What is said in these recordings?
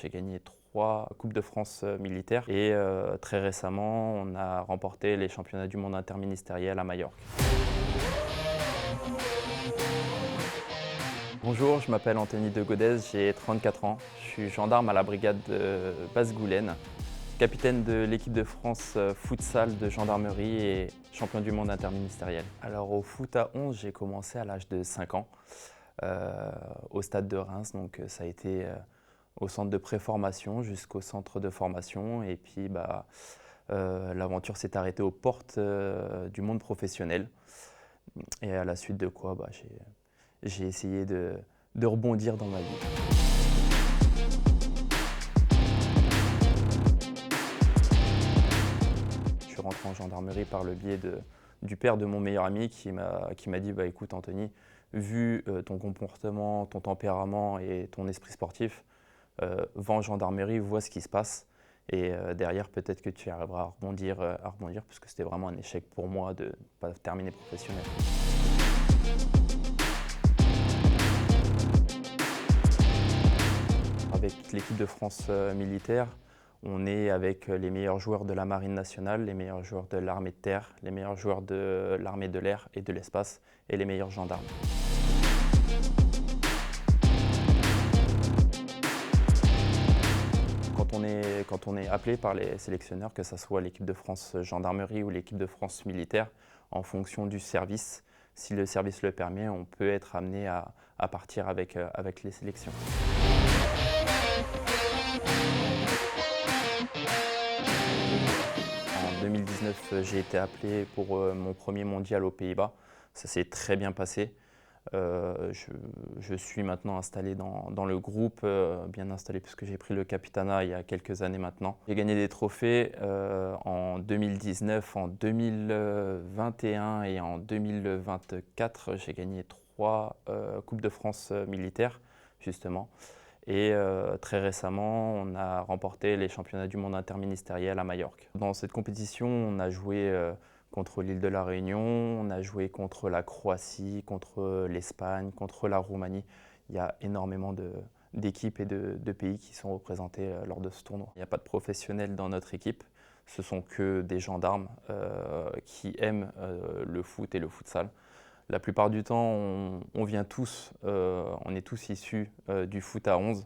J'ai gagné 3 Coupes de France militaires et très récemment, on a remporté les championnats du monde interministériel à Majorque. Bonjour, je m'appelle Anthony de Godez, j'ai 34 ans. Je suis gendarme à la brigade de Basse-Goulaine, capitaine de l'équipe de France futsal de gendarmerie et champion du monde interministériel. Alors au foot à 11, j'ai commencé à l'âge de 5 ans au stade de Reims, donc ça a été au centre de préformation jusqu'au centre de formation et puis l'aventure s'est arrêtée aux portes du monde professionnel et à la suite de quoi j'ai essayé de rebondir dans ma vie. Je suis rentré en gendarmerie par le biais du père de mon meilleur ami qui m'a dit écoute Anthony, vu ton comportement, ton tempérament et ton esprit sportif, va en gendarmerie, vois ce qui se passe et derrière peut-être que tu arriveras à rebondir parce que c'était vraiment un échec pour moi de ne pas terminer professionnel. Avec l'équipe de France militaire, on est avec les meilleurs joueurs de la Marine nationale, les meilleurs joueurs de l'armée de terre, les meilleurs joueurs de l'armée de l'air et de l'espace et les meilleurs gendarmes. Quand on est appelé par les sélectionneurs, que ce soit l'équipe de France gendarmerie ou l'équipe de France militaire, en fonction du service, si le service le permet, on peut être amené à partir avec les sélections. En 2019, j'ai été appelé pour mon premier mondial aux Pays-Bas. Ça s'est très bien passé. Je suis maintenant installé dans le groupe, bien installé puisque j'ai pris le capitanat il y a quelques années maintenant. J'ai gagné des trophées en 2019, en 2021 et en 2024. J'ai gagné 3 Coupes de France militaires, justement. Et très récemment, on a remporté les championnats du monde interministériel à Majorque. Dans cette compétition, on a joué contre l'île de la Réunion, on a joué contre la Croatie, contre l'Espagne, contre la Roumanie. Il y a énormément d'équipes et de pays qui sont représentés lors de ce tournoi. Il n'y a pas de professionnels dans notre équipe, ce sont que des gendarmes qui aiment le foot et le futsal. La plupart du temps, on vient tous, on est tous issus du foot à 11.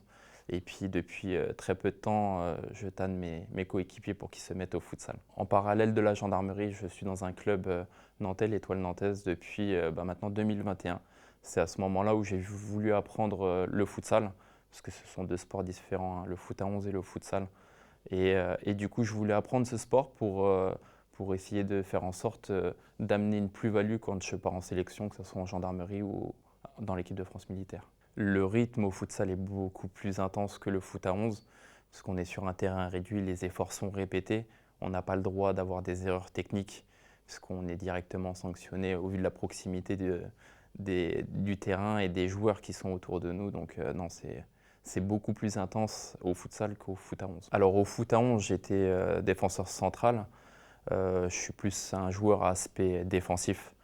Et puis depuis très peu de temps, je tanne mes coéquipiers pour qu'ils se mettent au futsal. En parallèle de la gendarmerie, je suis dans un club nantais, l'Étoile nantaise, depuis maintenant 2021. C'est à ce moment-là où j'ai voulu apprendre le futsal, parce que ce sont deux sports différents, hein, le foot à 11 et le futsal. Et du coup, je voulais apprendre ce sport pour essayer de faire en sorte d'amener une plus-value quand je pars en sélection, que ce soit en gendarmerie ou dans l'équipe de France militaire. Le rythme au futsal est beaucoup plus intense que le foot à 11, parce qu'on est sur un terrain réduit, les efforts sont répétés, on n'a pas le droit d'avoir des erreurs techniques, puisqu'on est directement sanctionné au vu de la proximité du terrain et des joueurs qui sont autour de nous. Donc non, c'est beaucoup plus intense au futsal qu'au foot à 11. Alors au foot à 11, j'étais défenseur central. Je suis plus un joueur à aspect défensif.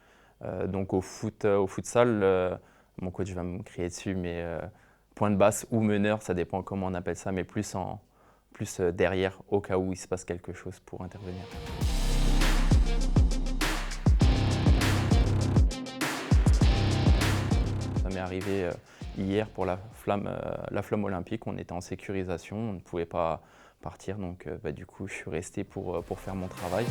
Donc au futsal, mon coach va me crier dessus, mais point de basse ou meneur, ça dépend comment on appelle ça, mais plus derrière au cas où il se passe quelque chose pour intervenir. Ça m'est arrivé hier pour la flamme olympique, on était en sécurisation, on ne pouvait pas partir, donc du coup je suis resté pour faire mon travail.